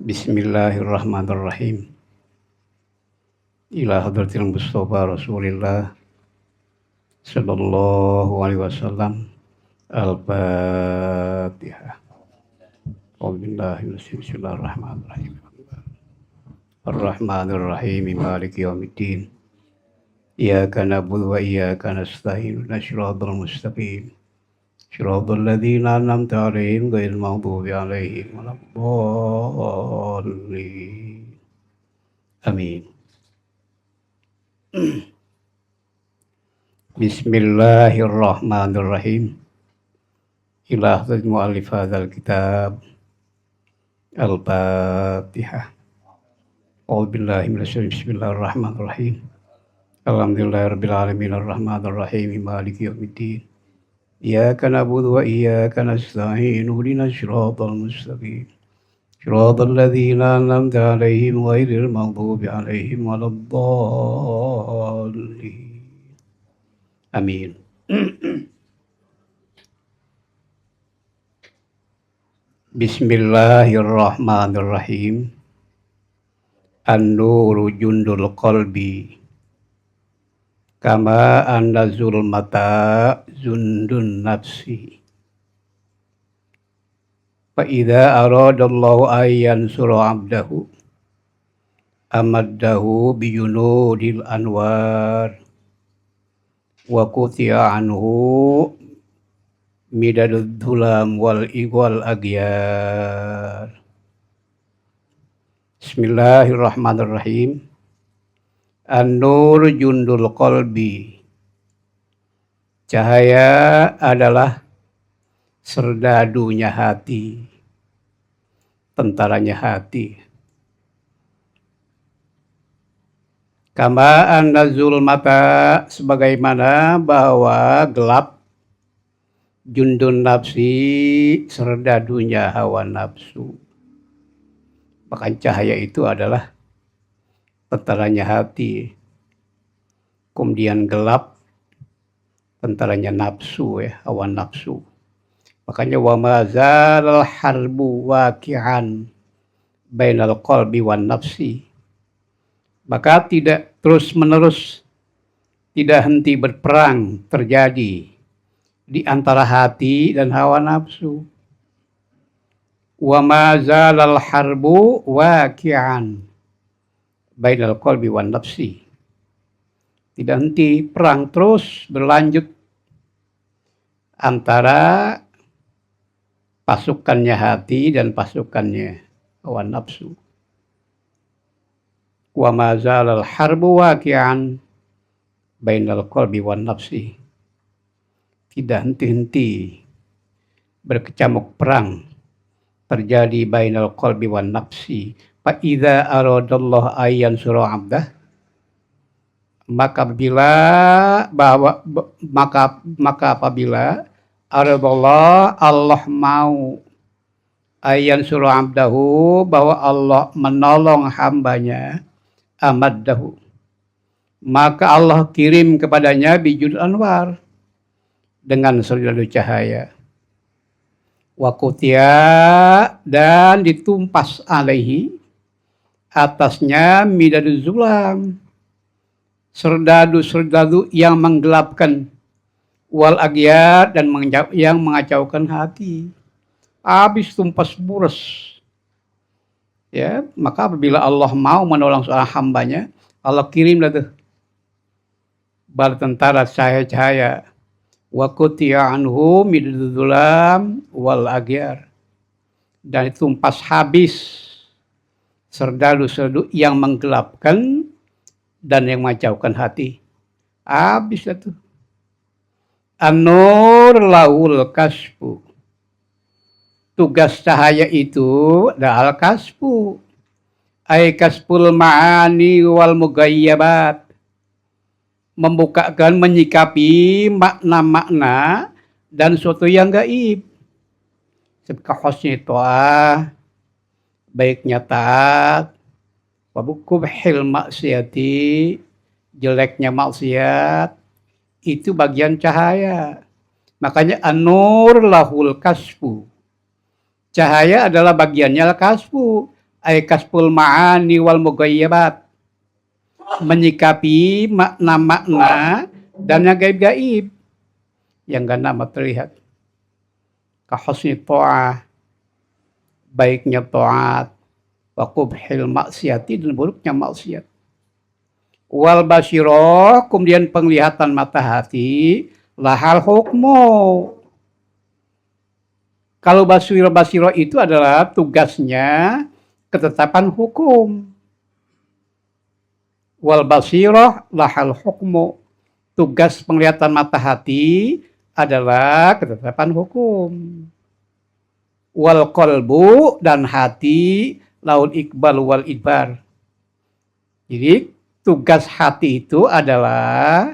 Bismillahirrahmanirrahim. Ila hadratil Mustafa Rasulillah sallallahu alaihi wasallam. Al-Fatihah. Bismillahirrahmanirrahim. Ar-Rahmanir-Rahim. Maliki yaumiddin. Iyyaka na'budu wa iyyaka nasta'in. Shiratal mustaqim. Shiratal ladzina an'amta 'alaihim ghairil maghdubi 'alaihim waladdallin. Amin. Bismillahirrahmanirrahim. Ila hadratil mu'allif hadzal kitab. Al-Fatihah. A'udzubillahi minasyaitonir rajim. Bismillahirrahmanirrahim. Alhamdulillahirabbil alamin arrahmanirrahim maliki yaumiddin. Iyyaka na'budu wa iyyaka nasta'in. Ihdinas siratal mustaqim. Shiratal ladzina an'amta 'alaihim ghairil maghdubi 'alaihim waladdallin. Amin. Bismillahirrahmanirrahim. An-nuru jundul qalbi. Kama anna zulmata zundun nafsi. Fa idza aradallahu ayyan sura 'abdahu amaddahu bi junudil anwar wa qutiya anhu midadud dhulam wal igwal agyar. Bismillahirrahmanirrahim. An-nur jundul qalbi. Cahaya adalah serdadunya hati, tentaranya hati. Kama anna zulmata, sebagaimana bahwa gelap, jundun nafsi, serdadunya hawa nafsu. Bahkan cahaya itu adalah tentaranya hati. Kemudian gelap, tentaranya nafsu, hawa nafsu. Makanya wa mazal harbu waqi'an bainal qalbi wan nafsi. Maka tidak terus menerus, tidak henti berperang terjadi di antara hati dan hawa nafsu. Wa mazal harbu waqi'an bainal qalbi wan nafsi. Tidak henti, perang terus berlanjut antara pasukannya hati dan pasukannya hawa nafsu. Wa mazalal harbu waqi'an bainal qalbi wan nafsi. Tidak henti-henti berkecamuk perang terjadi bainal qalbi wan nafsi. Fa idza aradallahu ayyan sura 'abdah, maka apabila aradallah, Allah mau, ayyan surah abdahu, bahwa Allah menolong hambanya, amaddahu, maka Allah kirim kepadanya bijul anwar, dengan serdadu cahaya, wakutia, dan ditumpas alaihi, atasnya midadu zulam, serdadu-serdadu yang menggelapkan, wal agyar, dan yang mengacaukan hati. Habis tumpas buras. Ya, maka apabila Allah mau menolong seorang hambanya, Allah kirimlah tuh bala tentara cahaya-cahaya. Wa qutiya anhu midzulam wal agyar. Dan ditumpas habis serdadu-serdadu yang menggelapkan dan yang mengacaukan hati. Habis itu. An-nur laul kasfu. Tugas cahaya itu adalah kasfu. Ay kasful ma'ani wal mugayyabat. Membukakan, menyikapi makna-makna dan sesuatu yang gaib. Seperti husni ta'ah, baiknya taat, wabukubhil maksiati, jeleknya maksiat, itu bagian cahaya. Makanya an-nur lahul kasfu. Cahaya adalah bagiannya al-kasfu, ay kasful ma'ani wal mughayyabat, menyikapi makna-makna dan yang gaib-gaib yang gak nama terlihat. Ka husni ta'ah, baiknya taat, wa qubhil maksiati, dan buruknya maksiat. Wal basyirah, kemudian penglihatan mata hati, lahal hukmu. Kalau basyirah itu adalah tugasnya ketetapan hukum. Wal basyirah lahal hukmu. Tugas penglihatan mata hati adalah ketetapan hukum. Wal qalbu, dan hati laul iqbal wal idbar. Jadi tugas hati itu adalah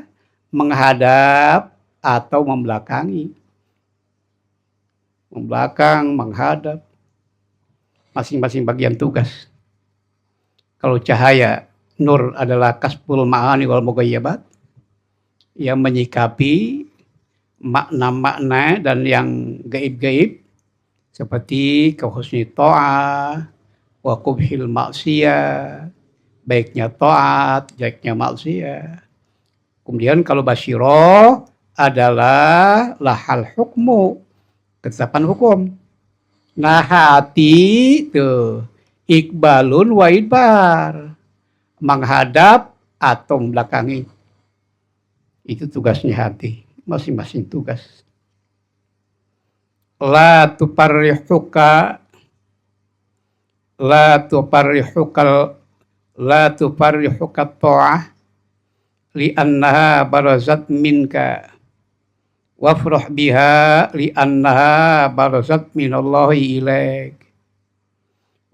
menghadap atau membelakangi. Membelakang, menghadap. Masing-masing bagian tugas. Kalau cahaya, nur adalah kasful ma'ani wal mughayyabat, yang menyikapi makna-makna dan yang gaib-gaib, seperti husni ta'ah, wa qubhil maksiyah, baiknya taat, jeleknya maksiat. Kemudian kalau basyirah adalah lahal hukmu, ketetapan hukum. Nah hati tuh iqbalun wa idbar, menghadap atau membelakangi. Itu tugasnya hati, masing-masing tugas. La tuparrihuka ta'ah li'annaha barazat minka wafrah biha li'annaha barazat minallahi ilaik.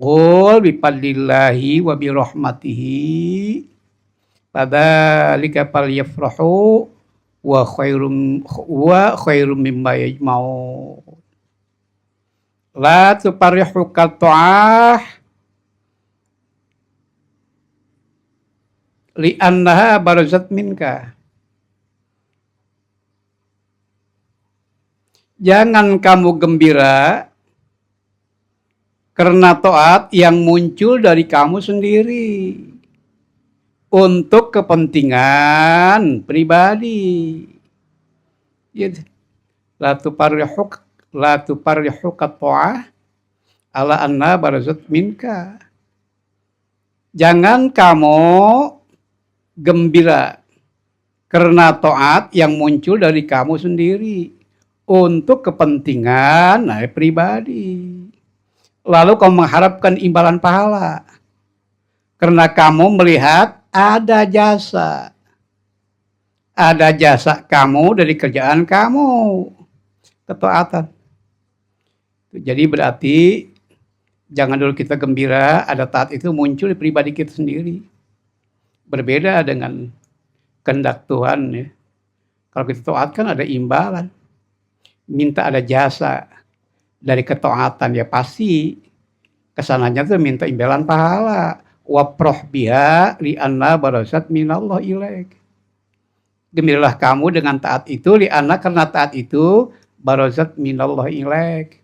Qul bifadlillahi wa birahmatihi fadzalika falyafrahu wa khairum mimma yajma'un. La tuparrihuka ta'ah li'annaha barazat minka. Jangan kamu gembira karena taat yang muncul dari kamu sendiri untuk kepentingan pribadi. La tuparrihuka ta'ah ala anna barazat minka. Jangan kamu gembira karena taat yang muncul dari kamu sendiri untuk kepentingan pribadi. Lalu kamu mengharapkan imbalan pahala karena kamu melihat ada jasa kamu dari kerjaan kamu, ketaatan. Jadi berarti jangan dulu kita gembira ada taat itu muncul di pribadi kita sendiri. Berbeda dengan kehendak Tuhan ya. Kalau kita taat kan ada imbalan, minta ada jasa dari ketaatan ya pasti kesananya tuh minta imbalan pahala. Waproh biha li'anna barazat minallah ilaik. Gembiralah kamu dengan taat itu li'anna, karena taat itu barazat minallah ilaik,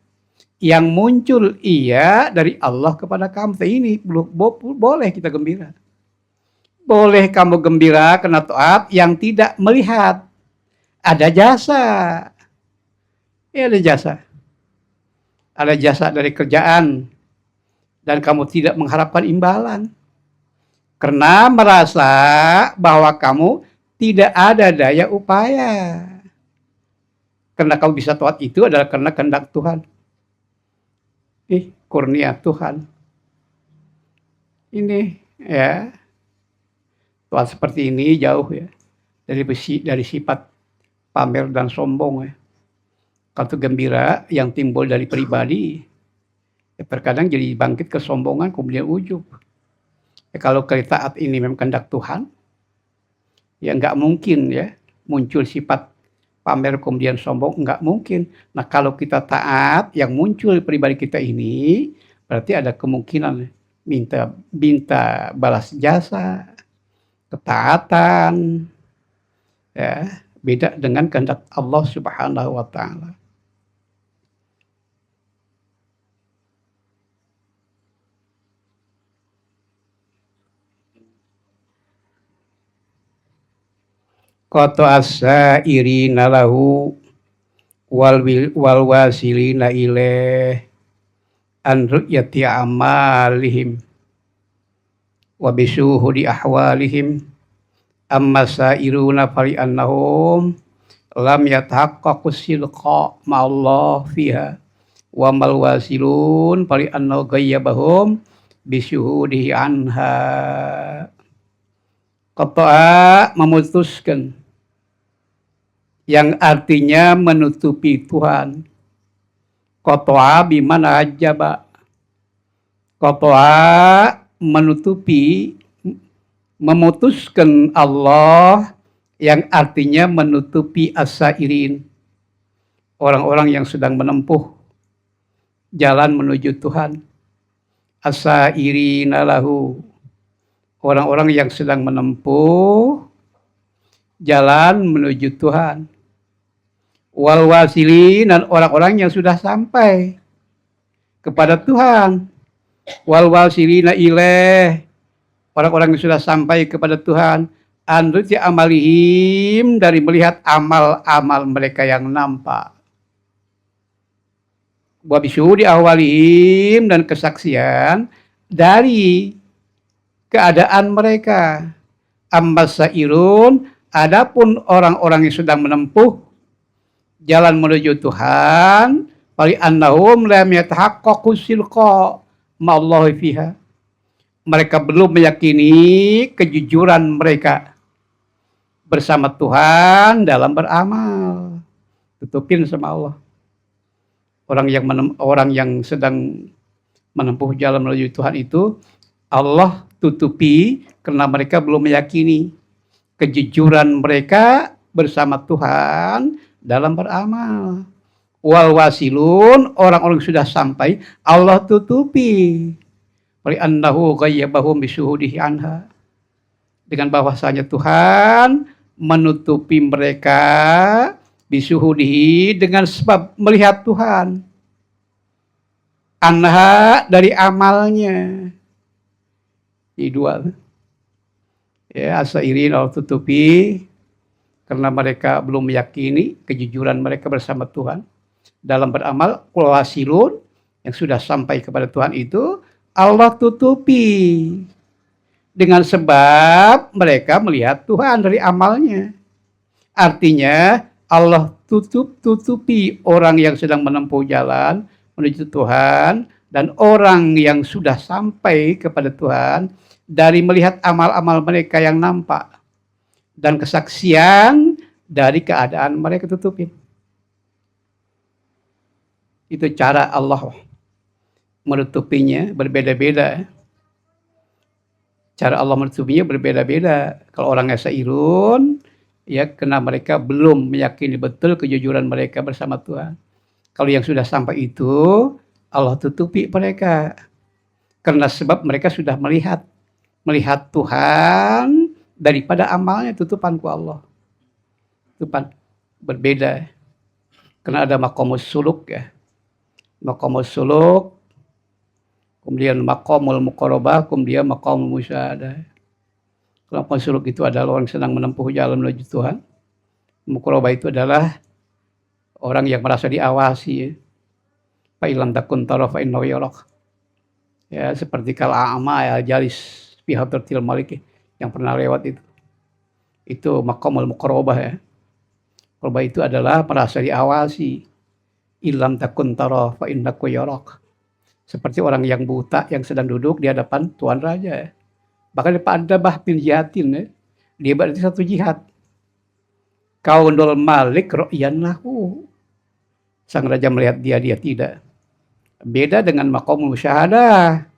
yang muncul ia dari Allah kepada kamu. Ini boleh kita gembira. Boleh kamu gembira karena taat yang tidak melihat ada jasa. Ya ada jasa. Ada jasa dari kerjaan dan kamu tidak mengharapkan imbalan. Karena merasa bahwa kamu tidak ada daya upaya. Karena kamu bisa taat itu adalah karena kehendak Tuhan. Kurnia Tuhan. Ini ya. Taat seperti ini jauh ya dari sifat pamer dan sombong ya. Kalau gembira yang timbul dari pribadi, ya terkadang jadi bangkit kesombongan kemudian ujub. Ya, kalau taat ini memang kehendak Tuhan, ya nggak mungkin ya muncul sifat pamer kemudian sombong, nggak mungkin. Nah kalau kita taat yang muncul di pribadi kita ini, berarti ada kemungkinan minta balas jasa, ketaatan, ya beda dengan kehendak Allah Subhanahu wa Ta'ala. qata as-sairina lahu wal wasilina ilaih an ru'yati amalihim wa bisuhudi ahwalihim amma sairuna fali annahum lam yatahaqqaqu sidqa ma'allah fiha wa mal wasilun fali annahu ghayyabahum bisuhudihi anha. Qata'a memutuskan, yang artinya menutupi Tuhan. Qata'a bimana ajaba. Qata'a menutupi, memutuskan Allah, yang artinya menutupi as-sairin, orang-orang yang sedang menempuh jalan menuju Tuhan. As-sairina lahu, orang-orang yang sedang menempuh jalan menuju Tuhan. Wal wasilin, dan orang-orang yang sudah sampai kepada Tuhan. Wal wasilina ilaih, orang-orang yang sudah sampai kepada Tuhan. Anruti amalihim, dari melihat amal-amal mereka yang nampak. Wa bisyuhudi ahwalihim, dan kesaksian dari keadaan mereka. Ammas sairun, adapun orang-orang yang sedang menempuh jalan menuju Tuhan, fali annahum lam yatahaqqaqu sidqa ma'allahi fiha, mereka belum meyakini kejujuran mereka bersama Tuhan dalam beramal. Tutupin sama Allah. Orang yang sedang menempuh jalan menuju Tuhan itu Allah tutupi karena mereka belum meyakini kejujuran mereka bersama Tuhan dalam beramal. Wal wasilun, orang-orang yang sudah sampai Allah tutupi. Wali annahu ghayyabahum bisuhudihi anha, dengan bahwasanya Tuhan menutupi mereka bisuhudihi, dengan sebab melihat Tuhan, anha, dari amalnya. Ini dua. Ya, as-sairin Allah tutupi karena mereka belum meyakini kejujuran mereka bersama Tuhan dalam beramal. Wasilun, yang sudah sampai kepada Tuhan itu Allah tutupi dengan sebab mereka melihat Tuhan dari amalnya. Artinya Allah tutupi orang yang sedang menempuh jalan menuju Tuhan dan orang yang sudah sampai kepada Tuhan dari melihat amal-amal mereka yang nampak dan kesaksian dari keadaan mereka tutupin. Itu cara Allah menutupinya, berbeda-beda. Cara Allah menutupinya berbeda-beda. Kalau orangnya sairun, ya karena mereka belum meyakini betul kejujuran mereka bersama Tuhan. Kalau yang sudah sampai itu, Allah tutupi mereka. Karena sebab mereka sudah melihat Tuhan daripada amalnya, tutupanku Allah. Tutupan berbeda. Karena ada maqamus suluk ya. Maqamus suluk, kemudian maqamul muqarabah, kemudian maqamul musyahadah. Kalau maqamus suluk itu adalah orang sedang menempuh jalan menuju Tuhan. Muqarabah itu adalah orang yang merasa diawasi ya. Fa illam takun tara fa innahu yarak. Ya, seperti kal a'ma ya jalis fi hadratil malik yang pernah lewat itu. Itu maqamul muqarabah ya. Muqarabah itu adalah merasa diawasi. Illam takun tara fa innahu yarak. Seperti orang yang buta yang sedang duduk di hadapan Tuan Raja. Bahkan pada bin jihatin ya. Dia berarti satu jihad. Kaunul malik ru'yan lahu. Sang raja melihat dia tidak. Beda dengan maqamul musyahadah.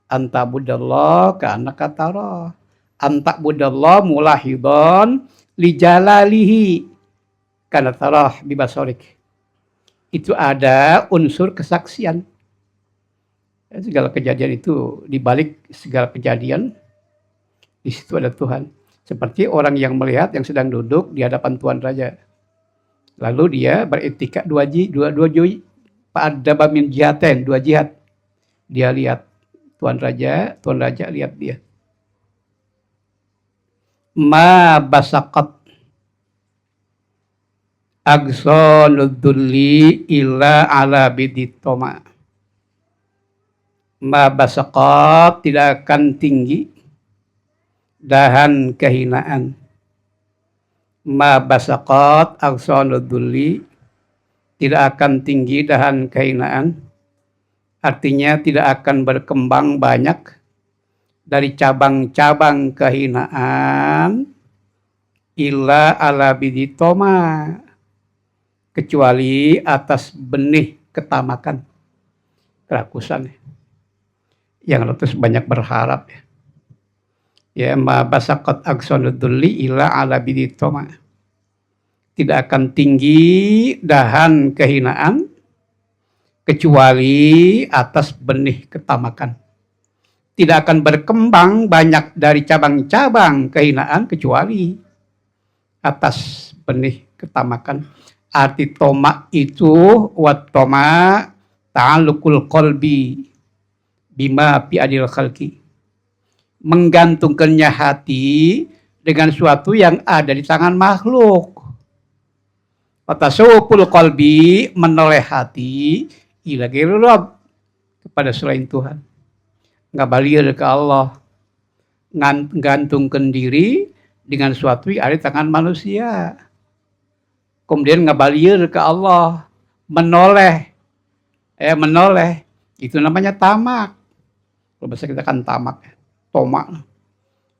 Anta budallah ka'annaka tara. Anta budallah mulahidhan li jalalihi kana tarah bibasarik. Itu ada unsur kesaksian. Segala kejadian itu, di balik segala kejadian, di situ ada Tuhan. Seperti orang yang melihat yang sedang duduk di hadapan Tuan Raja. Lalu dia beretika dua jihad. Dia lihat Tuan Raja lihat dia. Ma basaqat Agsonuddulli illa ala biditoma. Ma basaqat, tidak akan tinggi dahan kehinaan. Ma basaqat agsonuddulli, tidak akan tinggi dahan kehinaan. Artinya tidak akan berkembang banyak dari cabang-cabang kehinaan illa ala biditoma, kecuali atas benih ketamakan, kerakusan, yang terus banyak berharap. Ya, ma basaqat agsonuddulli illa ala biditoma, tidak akan tinggi dahan kehinaan kecuali atas benih ketamakan. Tidak akan berkembang banyak dari cabang-cabang kehinaan kecuali atas benih ketamakan. Arti toma itu wat toma ta'alluqul qalbi bima fi adil khalqi, menggantungkannya hati dengan suatu yang ada di tangan makhluk. Watasawupul qalbi, menoleh hati ila ghairi rabb, kepada selain Tuhan. Ngabalir ke Allah, gantungkan diri dengan suatu yang ada di tangan manusia. Kemudian ngabalir ke Allah, menoleh. Menoleh, itu namanya tamak. Kalau bahasa kita kan tamak, tomak.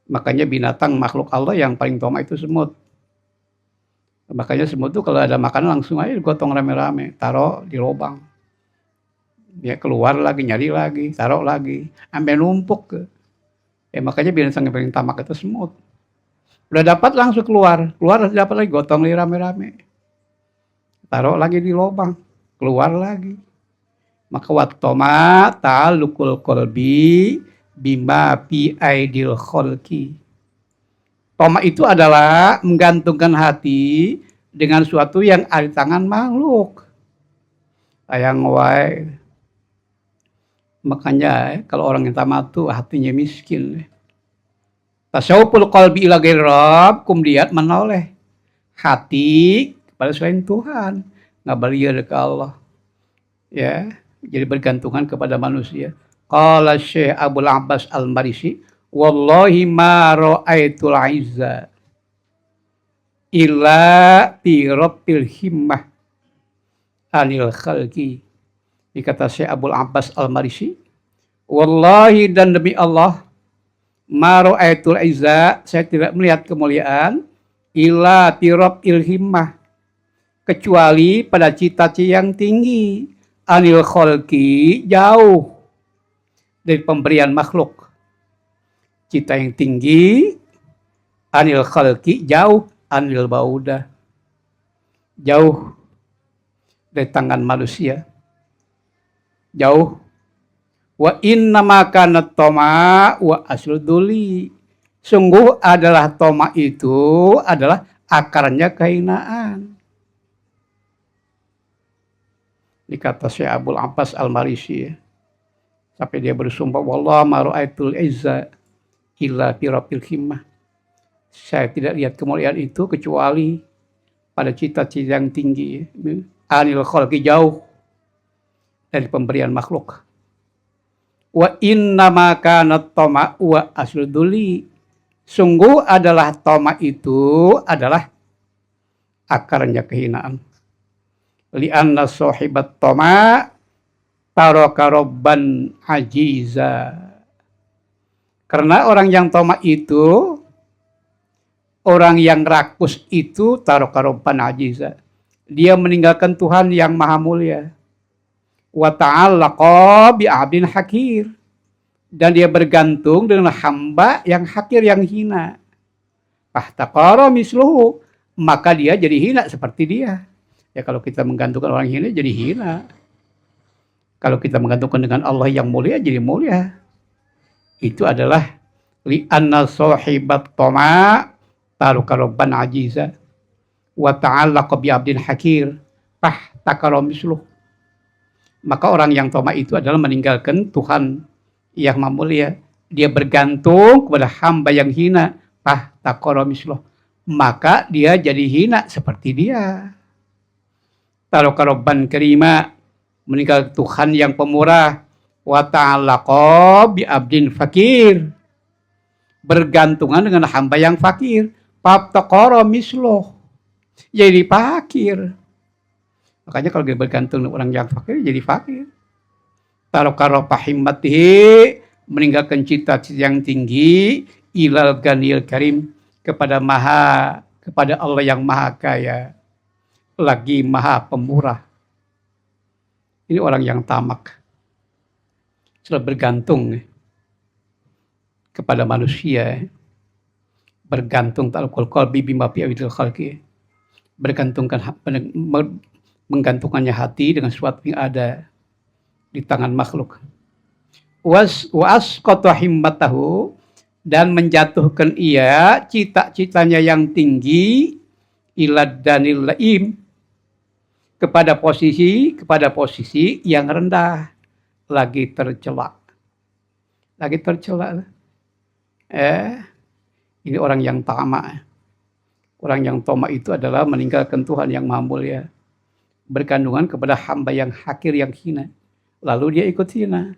Makanya binatang makhluk Allah yang paling tomak itu semut. Makanya semut itu kalau ada makanan langsung aja digotong rame-rame, taruh di lubang. Dia keluar lagi, nyari lagi, taruh lagi, sampai numpuk. Makanya binatang yang paling tamak itu semut. Udah dapat langsung keluar dapat lagi, gotong lagi rame-rame. Taruh lagi di lubang, keluar lagi. Maka wattoma ta'alluqul qalbi bima fi aidil khalqi. Toma itu adalah menggantungkan hati dengan suatu yang ada di tangan makhluk. Sayang wae. Makanya kalau orang yang tamak itu hatinya miskin. Tasawuful qalbi ila ghairi rabb, kemudian menoleh hati kepada selain Tuhan, ngabalir ke Allah. Ya, jadi bergantungan kepada manusia. Qala Syekh Abul Abbas Al-Marisi, wallahi ma ra'aitul izza illa fi rabbil himmah anil khalqi. Dikata Syekh Abul Abbas Al-Marisi, wallahi, dan demi Allah, ma ra'aitul izza, saya tidak melihat kemuliaan illa fi rabbil himmah, kecuali pada cita-cita yang tinggi, anil khalqi, jauh dari pemberian makhluk. Cita yang tinggi, anil khalqi, jauh, anil baudah, jauh dari tangan manusia, jauh. Wa inna ma kanat toma wa asluduli, sungguh adalah toma itu adalah akarnya kehinaan. Dikata Syekh Abul Abbas Al-Marisi, sampai dia bersumpah, wallah ma ra'aitul izza illa fi rabbil himmah, saya tidak lihat kemuliaan itu kecuali pada cita-cita yang tinggi, anil khalqi, jauh dari pemberian makhluk. Wa inna ma kanat toma wa asluduli, sungguh adalah toma itu adalah akarnya kehinaan. Li'anna sahibat toma taraka robban ajiza, karena orang yang toma itu, orang yang rakus itu, taraka robban ajiza, dia meninggalkan Tuhan yang maha mulia. Wa ta'allaqa bi 'abdin hakir, dan dia bergantung dengan hamba yang hakir, yang hina. Fahtaqara misluhu, maka dia jadi hina seperti dia. Ya, kalau kita menggantungkan orang hina jadi hina. Kalau kita menggantungkan dengan Allah yang mulia jadi mulia. Itu adalah li'anna sahibat tama taraka robban ajiza wa ta'allaqa bi 'abdin hakir fahtaqara misluhu. Maka orang yang toma itu adalah meninggalkan Tuhan yang maha mulia. Dia bergantung kepada hamba yang hina, fahtaqara misluhu, maka dia jadi hina seperti dia. Taraka Rabban Karima, meninggal Tuhan yang pemurah. Wa ta'alaqa bi abdin fakir, bergantungan dengan hamba yang fakir. Fabtaqara misloh, jadi fakir. Makanya kalau dia bergantung dengan orang yang fakir, jadi fakir. Taraka rafahimmatihi, meninggalkan cita-cita yang tinggi. Ilal ganil karim, kepada Allah yang maha kaya, lagi maha pemurah. Ini orang yang tamak, sudah bergantung kepada manusia, bergantung ta'alluqul qalbi bima fi awidil khalqi, menggantungkannya hati dengan sesuatu yang ada di tangan makhluk. Wa asqata himmatahu, dan menjatuhkan ia cita-citanya yang tinggi, ilad danil laim, kepada posisi yang rendah, lagi tercela. Ini orang yang tamak. Orang yang tamak itu adalah meninggalkan Tuhan yang Maha Mulia, berkandungan kepada hamba yang hakir, yang hina, lalu dia ikut hina.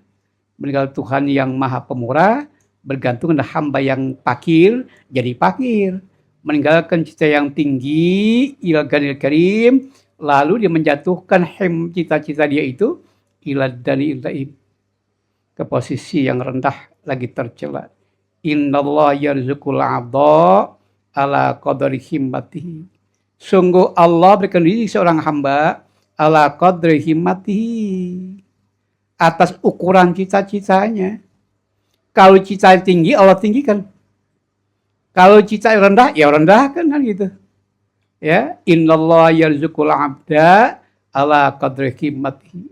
Meninggal Tuhan yang Maha Pemurah, bergantung pada hamba yang fakir, jadi fakir. Meninggalkan cita yang tinggi, ilal ganil karim, lalu dia menjatuhkan cita-cita dia itu ilad danil laim, ke posisi yang rendah, lagi tercela. Innallaha yarzuqul 'abda ala qadri himmatihi. Sungguh Allah berikan rezeki seorang hamba ala qadri himmatihi, atas ukuran cita-citanya. Kalau cita tinggi, Allah tinggikan. Kalau cita rendah, ya rendahkan, kan gitu. Ya, innallaha yarzuqul 'abda ala qadri himmatihi.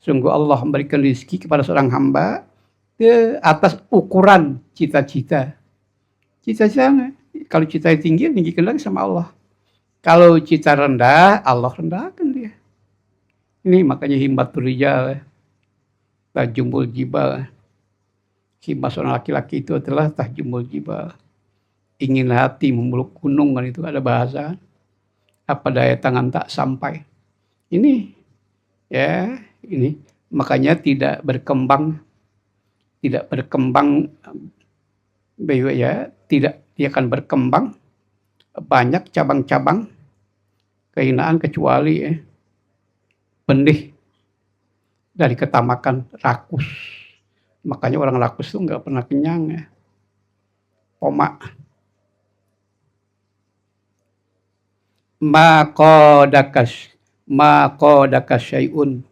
Sungguh Allah memberikan rezeki kepada seorang hamba ke atas ukuran cita-cita. Cita-cita, kalau cita tinggi, tinggikan lagi sama Allah. Kalau cita rendah, Allah rendahkan dia. Ini makanya himmatur rijal, tajumul jibal. Himmah seorang laki-laki itu adalah tahjumul jibal. Ingin hati memeluk gunung, kan itu ada bahasa. Apa daya tangan tak sampai. Ini makanya tidak berkembang ya, tidak, dia akan berkembang banyak cabang-cabang kehinaan, kecuali benih dari ketamakan, rakus. Makanya orang rakus itu nggak pernah kenyang ya. Tomak. Maqadakas syai'un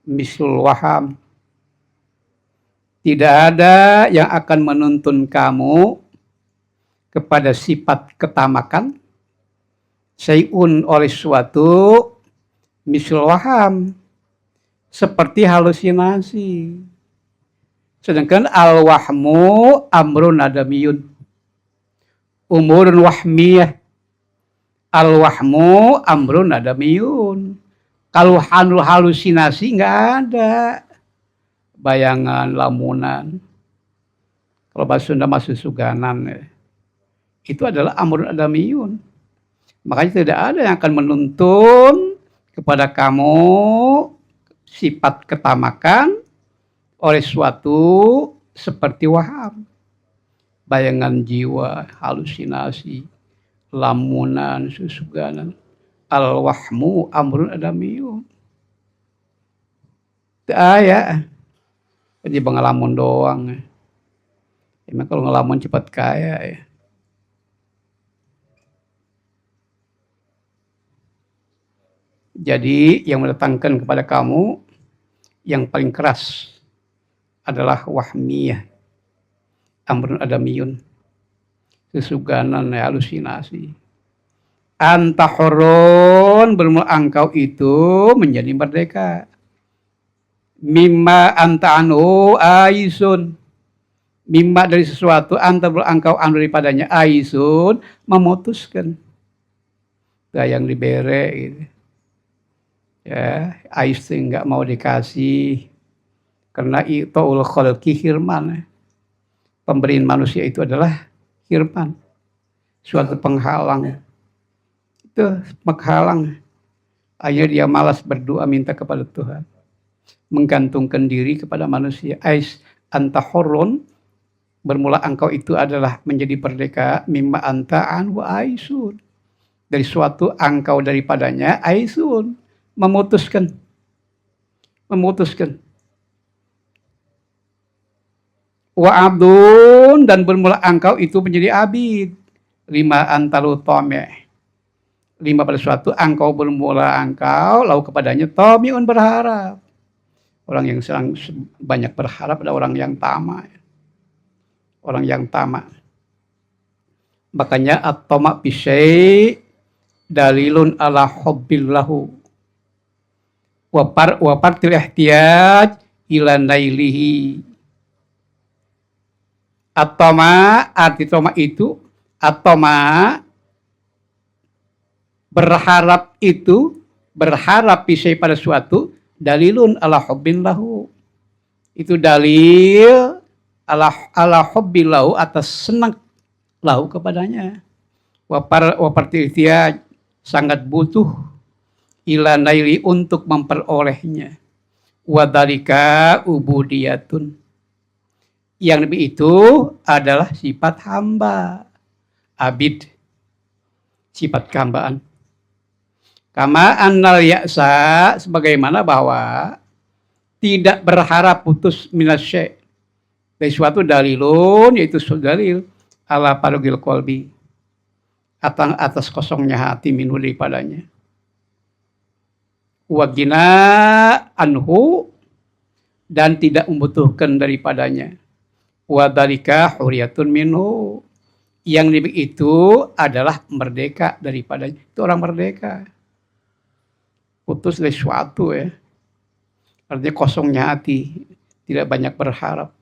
misul waham. Tidak ada yang akan menuntun kamu kepada sifat ketamakan, syai'un, oleh suatu, misul waham, seperti halusinasi. Sedangkan al-wahmu amrun adamiyun, umurun wahmiyah. Al-wahmu amrun adamiyun. Kalau halusinasi nggak ada. Bayangan, lamunan. Kalau bahasa Sunda masuk suganan. Itu adalah amrun adamiyun. Makanya tidak ada yang akan menuntun kepada kamu sifat ketamakan oleh suatu seperti waham. Bayangan jiwa, halusinasi, lamunan, susuganan. Al-wahmu amrun adamiyun. Ya, jadi pengalaman doang. Emang kalau ngelamun cepat kaya ya. Jadi yang mendatangkan kepada kamu yang paling keras adalah wahmiyah, amrun adamiyun, kesuganan, halusinasi. Antahurun, bermula engkau itu menjadi merdeka. Mimma anta anu aisun, mimma dari sesuatu, anta engkau anu daripadanya, aisun, memutuskan. Gak yang dibere gitu. Ya, ais enggak mau dikasih, karena itaul khalqi hirman. Pemberian manusia itu adalah hirman, suatu penghalang. Itu menghalang. Akhirnya dia malas berdoa minta kepada Tuhan. Menggantungkan diri kepada manusia. Ais anta hurun, bermula engkau itu adalah menjadi merdeka, mimma anta an wa aisun. Dari suatu engkau daripadanya, aisun. Memutuskan. Wa abdun, dan bermula engkau itu menjadi abid. Lima antalu tome. Lima pada suatu engkau bermula engkau, lalu kepadanya tomiun berharap. Orang yang sedang banyak berharap adalah orang yang tamak. Orang yang tamak. Makanya at-tamak bisyai dalilun ala hubbillahu. Wa partil ihtiyaj ila nailihi. At-tamak, arti tamak itu, at-tamak berharap itu, berharap bisyai pada suatu, dalilun ala hubbillahu. Itu dalil ala hubbillahu, atas senang lahu kepadanya. Wa partil ihtiyaj, sangat butuh ila naili, untuk memperolehnya. Wa dzalika ubudiyatun, yang lebih itu adalah sifat hamba, abid, sifat kehambaan. Kama annal ya'sa, sebagaimana bahwa tidak berharap putus minasy, dari suatu dalilun, yaitu dalil ala parugil qalbi, atas kosongnya hati minhu daripadanya. Wa gina anhu, dan tidak membutuhkan daripadanya. Wa dzalika huriyatun minhu, yang lebih itu adalah merdeka daripadanya. Itu orang merdeka. Putus dari suatu, ya. Artinya kosongnya hati, tidak banyak berharap.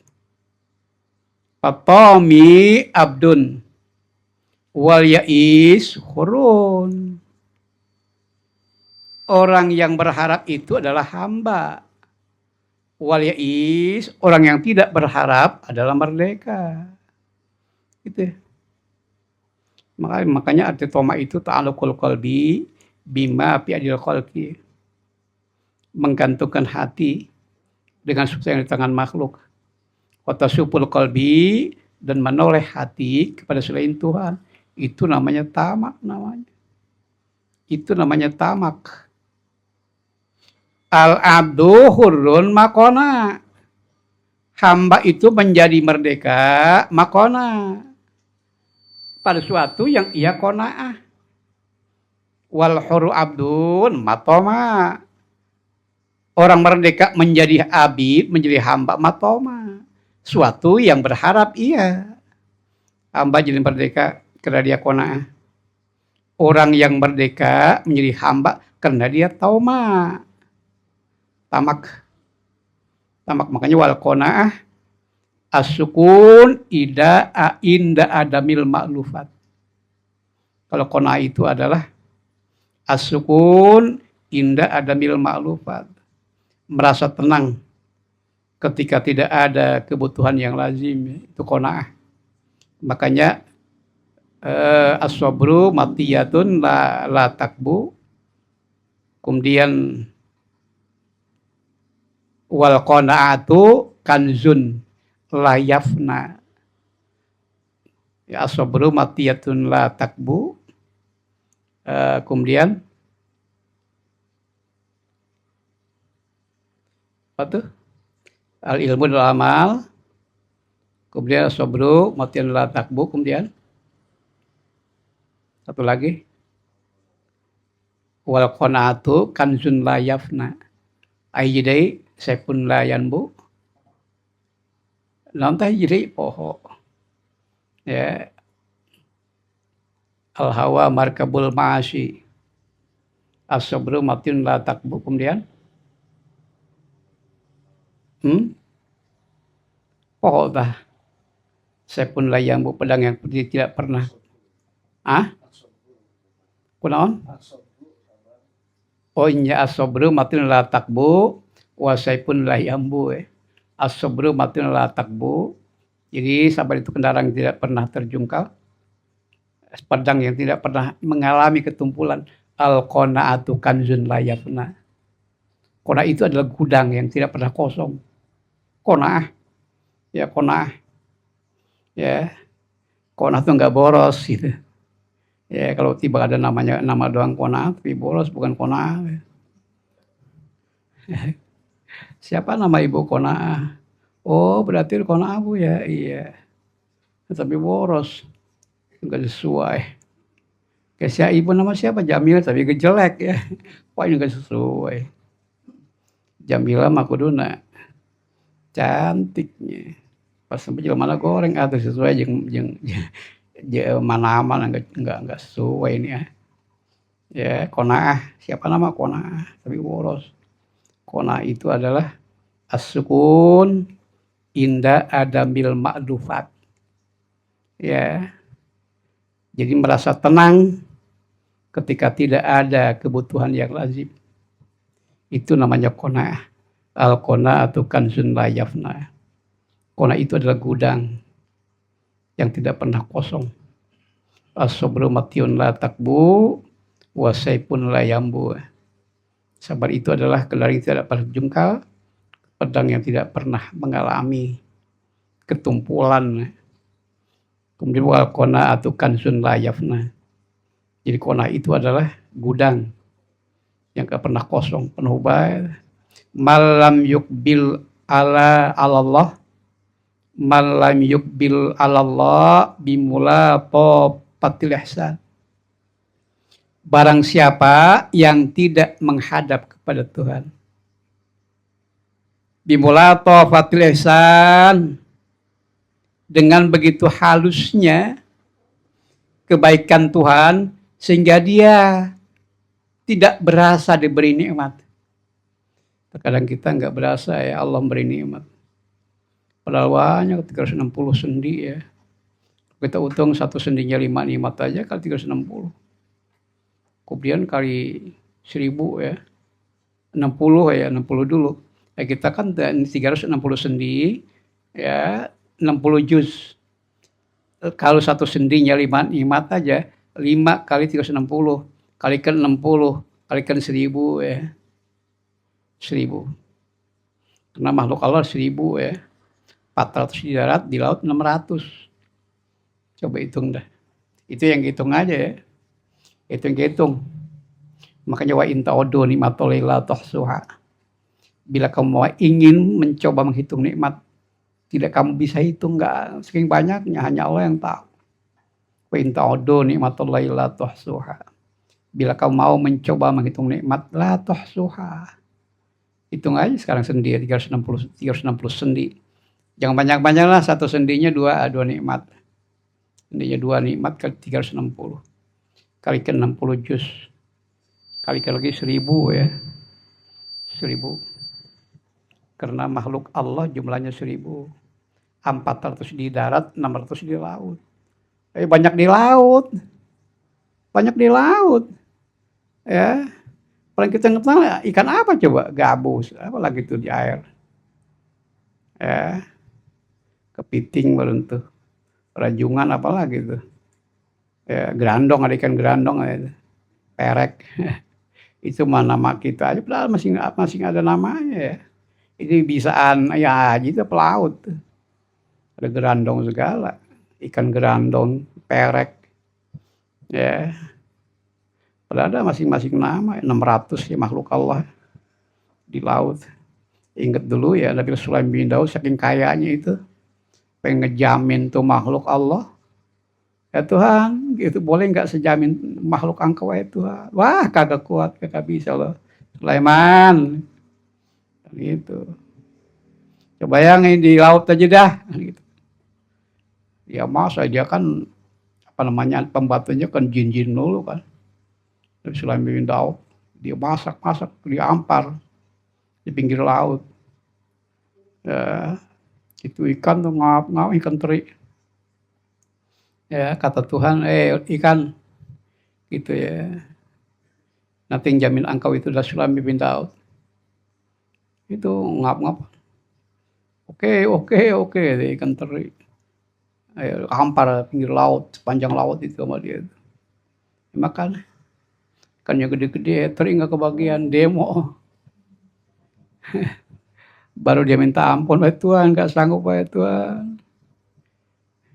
Fatami abdun wal ya'is hurun. Orang yang berharap itu adalah hamba. Wal ya'is, orang yang tidak berharap adalah merdeka. Gitu. Makanya arti toma itu ta'alluqul qalbi bima fi adil khalqi. Menggantungkan hati dengan sesuatu yang di tangan makhluk. Wa tasupul qalbi, dan menoleh hati kepada selain Tuhan. Itu namanya tamak namanya. Itu namanya tamak. Al-abdu hurrun makona. Hamba itu menjadi merdeka makona. Pada suatu yang ia kona'ah. Wal hurru abdun matoma. Orang merdeka menjadi abid, menjadi hamba matoma. Suatu yang berharap ia. Hamba jadi merdeka karena dia kona'ah. Orang yang merdeka menjadi hamba karena dia tauma. Tamak, makanya wal qanaah as-sukun inda adamil ma'lufat. Kalau qanaah itu adalah as-sukun inda adamil ma'lufat, merasa tenang ketika tidak ada kebutuhan yang lazim, itu qanaah. Makanya as-sabru matiyatun la takbu, kemudian wal qanaatu kanzun la yafna. Ya, as-sabru matiyatun la takbu. Kemudian apa tuh? Al ilmu dalam amal. Kemudian as-sabru matiyatun la takbu. Kemudian satu lagi, wal qanaatu kanzun la yafna. Ayyidai sepun layan bu, nanti jadi poho, ya. Al hawa markabul ma'asi, as-sabru matun la takbu. Kemudian poho dah sepun layan bu, pedang yang tidak pernah kunaon. Oh nya as-sabru matun la takbu wasaipun lah yambu. As-sabru matun la takbu. Jadi sabar itu kendaraan yang tidak pernah terjungkal. pedang yang tidak pernah mengalami ketumpulan. Al-qanaatu kanzun la yafna. Qanaah itu adalah gudang yang tidak pernah kosong. Qanaah, ya qanaah, ya qanaah itu nggak boros gitu. Ya kalau tiba ada nama doang qanaah, tapi boros bukan qanaah. Siapa nama ibu qanaah? Oh berarti qanaah bu ya, iya. Tapi boros, nggak sesuai. Kayak ibu nama siapa? Jamil, tapi jelek ya. Wah ini nggak sesuai. Jamila mah kuduna cantiknya. Pas sampai jelema mana goreng atuh sesuai jeung mana-mana enggak sesuai ini ya. Ya, qanaah, siapa nama qanaah, tapi boros. Qanaah itu adalah as-sukun inda adamil ma'dufat. Ya. Jadi merasa tenang ketika tidak ada kebutuhan yang lazim. Itu namanya qanaah. Al-qanaatu kanzun la yafna. Qanaah itu adalah gudang yang tidak pernah kosong. As-sabru matyun la takbu wa saifun la yambu. Sabar itu adalah gelar yang tidak pernah jungkal, pedang yang tidak pernah mengalami ketumpulan. Kemudian wal qanaatu kanzun la yafna. Jadi qanaah itu adalah gudang yang gak pernah kosong, penuh baik. Malam yukbil ala Allah, malam yukbil Allah bimula topatil ihsan. Barang siapa yang tidak menghadap kepada Tuhan, bimula topatil ihsan, dengan begitu halusnya kebaikan Tuhan sehingga dia tidak berasa diberi nikmat. Terkadang kita nggak berasa ya Allah memberi nikmat. Padahal banyak 360 sendi ya. Kita hitung satu sendinya 5 nikmat aja kali 360. Kemudian kali 1000 ya. 60 ya, 60 dulu. Ya kita kan 360 sendi ya 60 juz. Kalau satu sendinya 5 nikmat aja, 5 kali 360 kalikan 60 kalikan 1000 ya. 1000. Karena makhluk Allah 1000 ya. 400 di darat, di laut 600. Coba hitung dah. Itu yang hitung aja ya. Itu yang hitung. Makanya wa in ta'udu ni'matallahi la tuhsuha. Bila kamu ingin mencoba menghitung nikmat, tidak kamu bisa hitung, enggak saking banyaknya, hanya Allah yang tahu. Wa in ta'udu ni'matallahi la tuhsuha. Bila kamu mau mencoba menghitung nikmat, la tuhsuha. Hitung aja sekarang sendi 360 sendi. Jangan banyak-banyak lah, satu sendinya dua nikmat. Sendinya 2 nikmat kali 360. Kalikan 60 juz. Kalikan lagi 1000 ya. 1000. Karena makhluk Allah jumlahnya 1000. 400 di darat, 600 di laut. Banyak di laut. Banyak di laut. Ya. Paling kita kenal ikan apa coba? Gabus, apa lagi tuh di air. Ya. Kepiting baru tuh. Rajungan apa lagi tuh. Ya, gerandong, ada ikan gerandong ya. Perek. Itu mah nama kita aja, padahal masih ada namanya ya. Ini bisaan ya gitu pelaut. Ada gerandong segala. Ikan gerandong, perek. Ya. Padahal ada masing-masing nama, 600 ya makhluk Allah di laut. Ingat dulu ya Nabi Sulaiman bin Daud saking kayanya itu. Pengen ngejamin tuh makhluk Allah. Ya Tuhan, gitu boleh nggak sejamin makhluk Engkau ya Tuhan? Wah kagak kuat, kagak bisa loh. Sulaiman. Gitu. Coba bayangin di laut aja dah. Gitu. Ya masa dia kan pembantunya kan jin-jin dulu kan. Nabi Sulaiman bin Daud, dia masak, dia ampar di pinggir laut. Ya, itu ikan tuh ngap ikan teri. Ya, kata Tuhan, ikan, gitu ya. Nanti yang jamin engkau itu adalah Sulaiman bin Daud. Itu ngap. Oke, ikan teri. hampar pinggir laut, sepanjang laut itu sama dia. Makan, ikannya gede-gede, teri nggak kebagian, demo. Baru dia minta ampun, wahai Tuhan, nggak sanggup wahai Tuhan.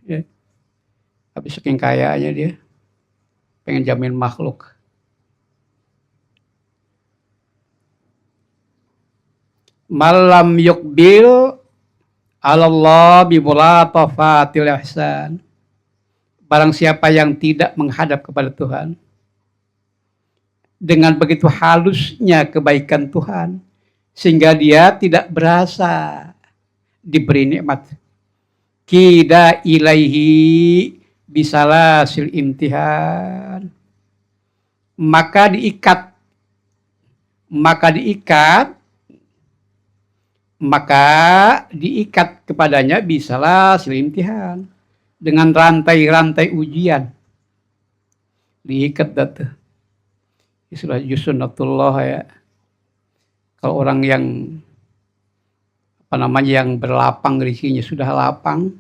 Ya. Habis saking kayanya dia, pengen jamin makhluk. Malam yukbil Allah bimulatafatil ihsan. Barang siapa yang tidak menghadap kepada Tuhan dengan begitu halusnya kebaikan Tuhan, sehingga dia tidak berasa diberi nikmat. Kida ilaihi bisalasil imtihan. Maka diikat kepadanya bisalah imtihan dengan rantai-rantai ujian. Diikat data. Istilah sunnatullah ya. Kalau orang yang yang berlapang rezekinya sudah lapang,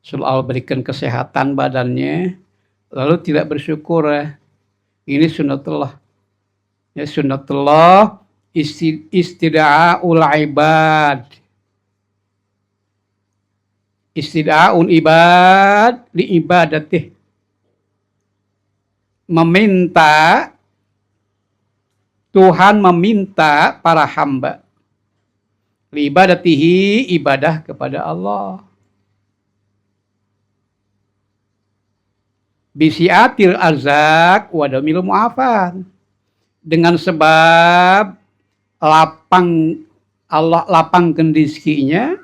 Allah berikan kesehatan badannya, lalu tidak bersyukur ya. Ini sunnatullah. Ya sunnatullah istida'ul ibad. Istida'ul ibad li ibadatih. Tuhan meminta para hamba li ibadatihi, ibadah kepada Allah. Bisiatil arzak wadamil mu'afan. Dengan sebab Allah lapangkan rizkinya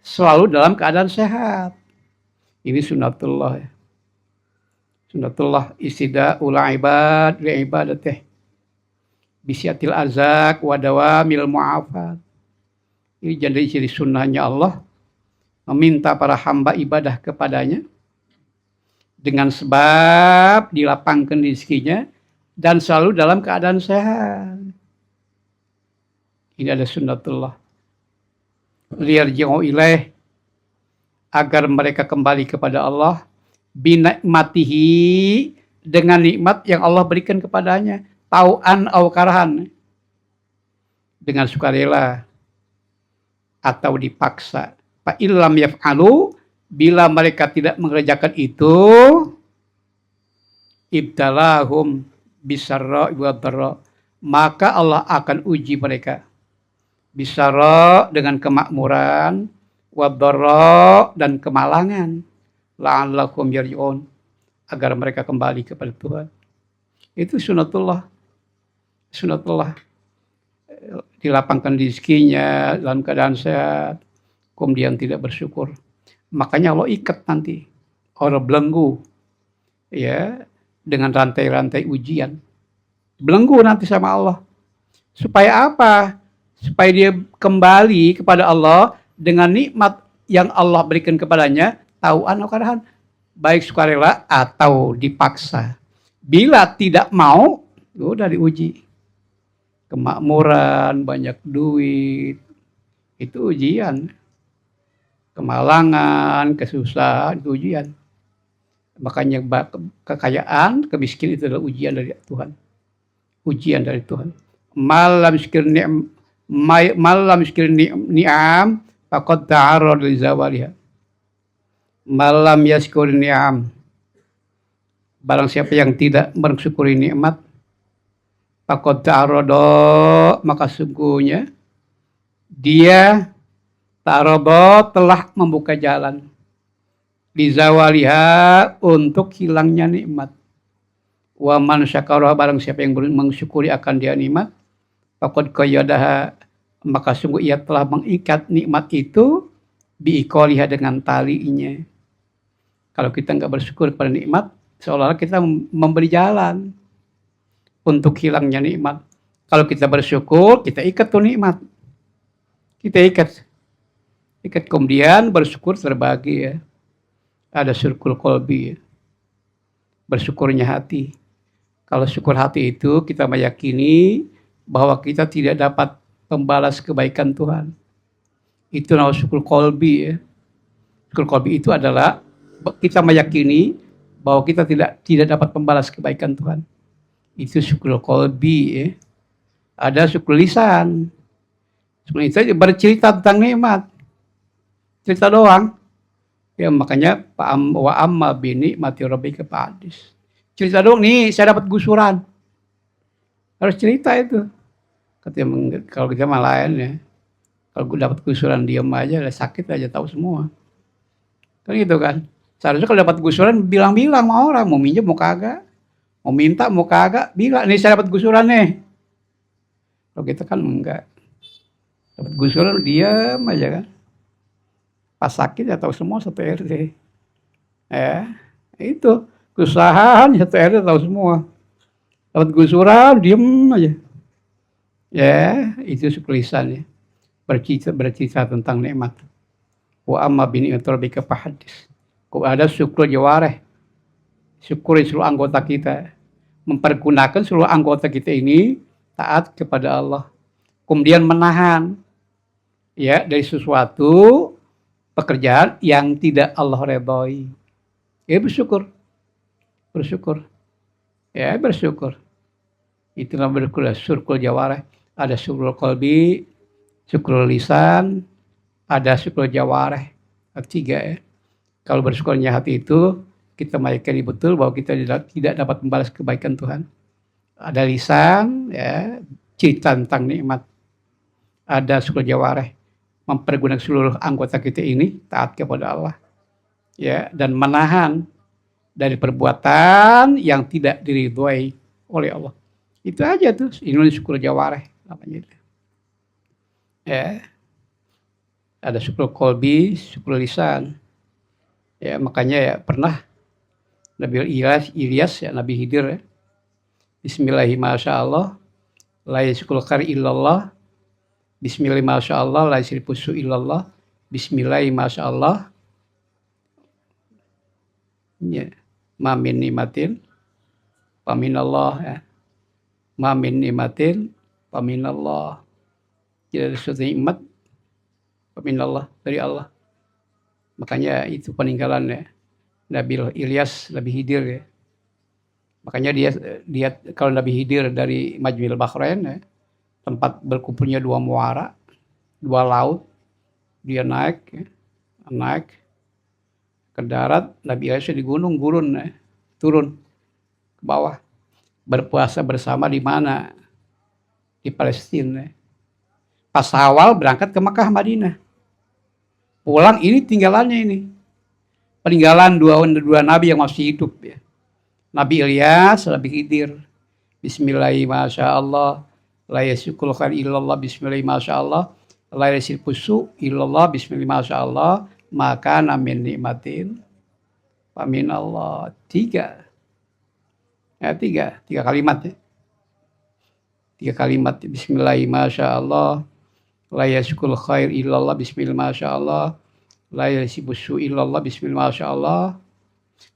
selalu dalam keadaan sehat. Ini sunnatullah ya. Sunnatullah istida'ul ibad li ibadatih. Bisiatil azak wa dawamil mu'afat. Ini jadi ciri sunnahnya Allah, meminta para hamba ibadah kepadanya dengan sebab dilapangkan rizkinya dan selalu dalam keadaan sehat. Ini ada sunnatullah. Liyarji'u ilaih, agar mereka kembali kepada Allah, binikmatihi, dengan nikmat yang Allah berikan kepadanya, tau'an au karahan, dengan sukarela atau dipaksa. Fa illam yaf'alu, bila mereka tidak mengerjakan itu, ibtalahum bisarra wa dharra, maka Allah akan uji mereka. Bisarra dengan kemakmuran, wa dharra dan kemalangan, la'allakum yarji'un, agar mereka kembali kepada Tuhan. Itu sunnatullah. Sunnatullah. Dilapangkan rezekinya dalam keadaan sehat, kemudian tidak bersyukur. Makanya Allah ikat nanti orang belenggu ya dengan rantai-rantai ujian. Belenggu nanti sama Allah. Supaya apa? Supaya dia kembali kepada Allah dengan nikmat yang Allah berikan kepadanya, tau'an atau karahan, baik sukarela atau dipaksa. Bila tidak mau, udah diuji. Kemakmuran, banyak duit, itu ujian. Kemalangan, kesusahan, itu ujian. Makanya kekayaan, kemiskinan itu adalah ujian dari Tuhan. Ujian dari Tuhan. Malam syukur ni'am faqad ta'arrad li zawaliha. Malam yashkur ni'am, barang siapa yang tidak bersyukuri nikmat, faqad ta'arrada, maka sungguhnya dia ta'arrada telah membuka jalan li zawaliha, untuk hilangnya nikmat. Wa man syakara, barang siapa yang mensyukuri akan dia nikmat, faqad qayyadaha, maka sungguh ia telah mengikat nikmat itu biiqaliha, dengan talinya. Kalau kita nggak bersyukur pada nikmat, seolah-olah kita memberi jalan untuk hilangnya nikmat. Kalau kita bersyukur, kita ikat tuh nikmat. Kita ikat kemudian bersyukur terbagi ya. Ada syukur qalbi ya. Bersyukurnya hati. Kalau syukur hati itu kita meyakini bahwa kita tidak dapat membalas kebaikan Tuhan. Itu namanya syukur qalbi ya. Syukur qalbi itu adalah kita meyakini bahwa kita tidak dapat membalas kebaikan Tuhan. Itu syukur qalbi ya. Ada syukur lisan. Syukur lisan bercerita tentang nikmat. Cerita doang. Ya makanya wa amma bi ni'mati rabbika fahadits. Cerita doang nih, saya dapat gusuran. Harus cerita itu. Katanya kalau kita mah lain ya. Kalau gue dapat gusuran diam aja, sakit aja tahu semua. Kan gitu kan. Seharusnya kalau dapat gusuran bilang-bilang sama orang, mau minjem mau kagak. Mau minta mau kagak, bilang nih saya dapat gusuran nih. Kalau kita kan enggak. Dapat gusuran diam aja kan. Pas sakit ya tahu semua satu RT. Ya, itu kesusahan satu RT tahu semua. Dapat gusuran diam aja. Ya, itu syukur lisan ya. Bercerita tentang nikmat. Wa amma bi ni'mati rabbika fahadits. Ada syukur jawareh. Syukur seluruh anggota kita. Mempergunakan seluruh anggota kita ini taat kepada Allah. Kemudian menahan ya dari sesuatu pekerjaan yang tidak Allah redhoi. Ya bersyukur. Bersyukur. Ya bersyukur. Itulah syukur jawareh. Ada syukur qalbi, syukur lisan, ada syukur jawareh. Tiga ya. Kalau bersyukurnya hati itu, kita meyakini betul bahwa kita tidak dapat membalas kebaikan Tuhan. Ada lisan, ya, cerita tentang nikmat. Ada syukur jawareh, mempergunakan seluruh anggota kita ini taat kepada Allah. Ya, dan menahan dari perbuatan yang tidak diridhoi oleh Allah. Itu aja tuh, ini syukur jawareh namanya itu. Ya. Ada syukur qalbi, syukur lisan. Ya, makanya ya pernah Nabi Ilyas ya, Nabi Khidir ya. Bismillahirrahmanirrahim, masyaallah, la yashkul khair illallah. Bismillahirrahmanirrahim, masyaallah, la yashrifu illallah. Bismillahirrahmanirrahim, masyaallah. Ya, ma min ni'matin paminallah ya. Ma min ni'matin paminallah. Tidak ada suatu nikmat paminallah, dari Allah. Makanya itu peninggalan ya. Nabi Ilyas, Nabi Khidir ya. Makanya dia kalau Nabi Khidir dari Majmil Bahrain ya, tempat berkumpulnya dua muara, dua laut, dia naik ke darat. Nabi Ilyas di gunung gurun ya, turun ke bawah, berpuasa bersama di mana? Di Palestina. Pas awal berangkat ke Makkah Madinah, pulang ini tinggalannya ini. Peninggalan dua nabi yang masih hidup ya. Nabi Ilyas, Nabi Khidir. Bismillahirrahmanirrahim, masyaallah, la yashkul khair illallah. Bismillahirrahmanirrahim, masyaallah, la yashrifu illallah. Bismillahirrahmanirrahim, masyaallah, maka namin nikmatin pamin Allah. Tiga kalimat ya. Tiga kalimat. Bismillahirrahmanirrahim, masyaallah, la yashkul khair illallah. Bismillahirrahmanirrahim, masyaallah, la yashrifu illallah. Bismillahirrahmanirrahim, masyaallah,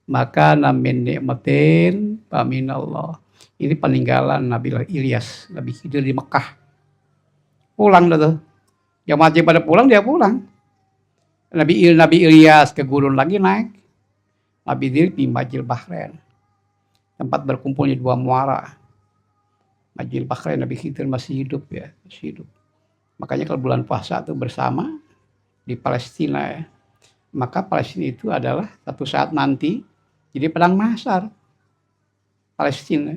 maka namin nikmatin pamin Allah. Ini peninggalan Nabi Ilyas, Nabi Khidir di Mekah. Pulang dah tuh. Yang mati pada pulang, dia pulang. Nabi Ilyas ke gurun lagi naik. Nabi Khidir di Majmil Bahrain. Tempat berkumpulnya dua muara. Majmil Bahrain, Nabi Khidir masih hidup ya, masih hidup. Makanya kalau bulan puasa itu bersama di Palestina ya. Maka Palestina itu adalah satu saat nanti jadi padang mahsyar. Palestina.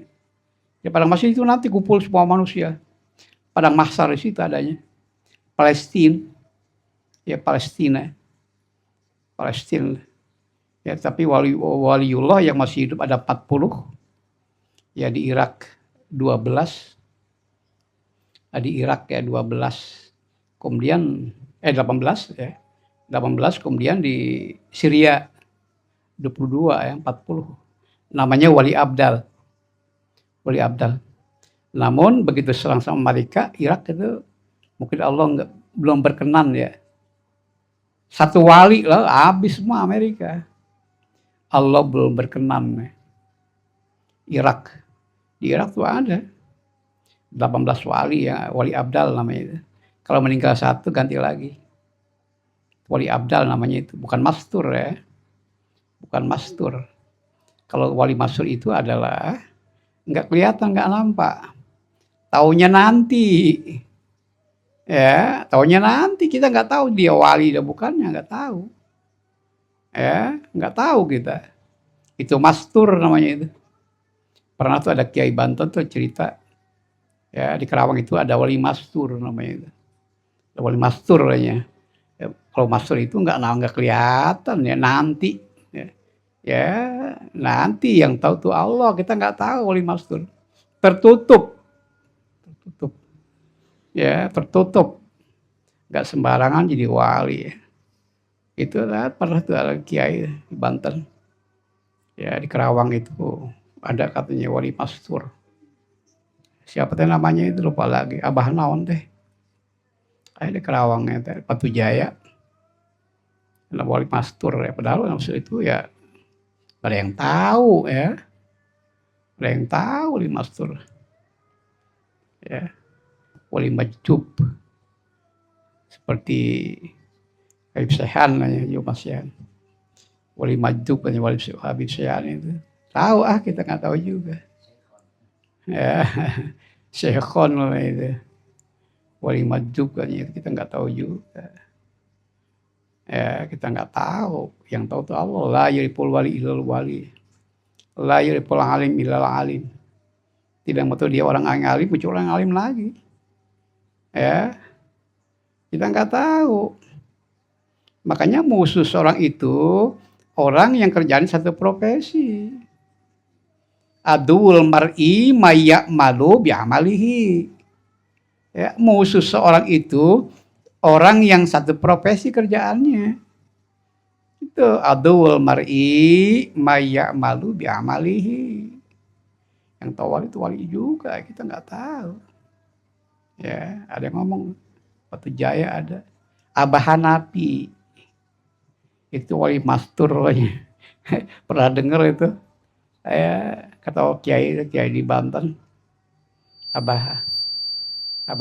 Ya padang mahsyar itu nanti kumpul semua manusia. Padang mahsyar di situ adanya. Palestina. Ya Palestina. Ya tapi waliullah yang masih hidup ada 40. Ya di Irak 12. Di Irak ya 12. Kemudian 18 ya. 18, kemudian di Syria 22 ya, 40. Namanya Wali Abdal. Namun begitu serang sama mereka, Irak itu mungkin Allah belum berkenan ya. Satu wali lah habis semua Amerika. Allah belum berkenan ya. Irak. Di Irak tuh ada 18 wali ya, Wali Abdal namanya itu. Kalau meninggal satu ganti lagi. Wali Abdal namanya itu, bukan mastur ya. bukan mastur. Kalau wali mastur itu adalah nggak kelihatan, nggak nampak. Taunya nanti, ya, taunya nanti kita nggak tahu dia wali dan bukannya, nggak tahu, ya, nggak tahu kita. Itu mastur namanya itu. Pernah tuh ada Kiai Banten tuh cerita, ya di Kerawang itu ada wali mastur namanya itu. Ada wali mastur namanya. Ya, kalau mastur itu nggak kelihatan ya nanti. Ya, nanti yang tahu tuh Allah, kita nggak tahu wali mastur. Tertutup, ya tertutup. Nggak sembarangan jadi wali. Ya. Itu pernah tuh ada Kiai di Banten. Ya di Kerawang itu ada katanya wali mastur. Siapa teh namanya itu lupa lagi. Abah naon teh. Ada di Kerawangnya teh Batu Jaya. Ada wali mastur ya. Padahal maksud itu ya ada yang tahu ya. Ada yang tahu wali mastur. Ya. Wali majub. Seperti Habib Syehan namanya Mas Syehan. Wali majub kan wali Habib Syehan itu. Tahu kita nggak tahu juga. Ya, Syekhon namanya itu. Wali majub kan itu kita nggak tahu juga. Ya, kita nggak tahu. Yang tahu tuh Allah. La yuripul wali ilal wali. La yuripul alim ilal alim. Tidak betul dia orang alim, muncul orang alim lagi. Ya, kita nggak tahu. Makanya musuh seorang itu orang yang kerjaan satu profesi. Adul mar'i mayyak malu bi'amalihi. Ya, musuh seorang itu orang yang satu profesi kerjaannya. Itu adul mar'i mayyak malu bi'amalihi. Yang tahu wali itu wali juga, kita nggak tahu. Ya, ada yang ngomong Batu Jaya ada. Abah Hanafi. Itu wali mastur. Pernah dengar itu? Saya kata Kiai di Banten. Abah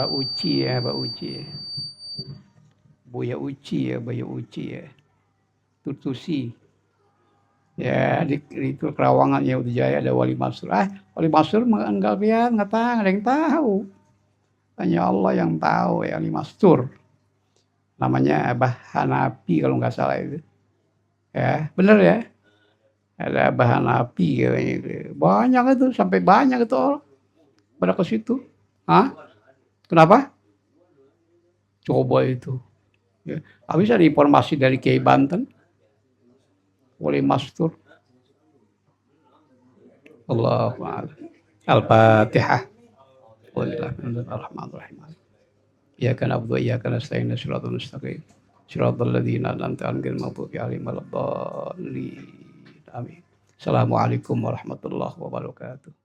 Uci ya, Abah Uci. Buya Uci ya. Tutusi. Ya, di itu Kerawangan ya Jaya ada wali mastur. Wali mastur enggak lihat, enggak tahu, ada yang tahu. Hanya Allah yang tahu ya wali mastur. Namanya Abah Hanafi kalau enggak salah itu. Ya, benar ya. Ada bahan api katanya itu. Banyak itu, sampai banyak itu orang pada ke situ. Kenapa? Coba itu. Ya. Habis ada informasi dari Kiai Banten. Wali mastur. Allahu a'lam. Al-Fatihah. Bismillahirrahmanirrahim. Iyyaka na'budu wa iyyaka nasta'in shiratal mustaqim. Shiratal ladzina an'amta 'alaihim ghairil maghdubi 'alaihim waladdallin. Amin. Assalamualaikum warahmatullahi wabarakatuh.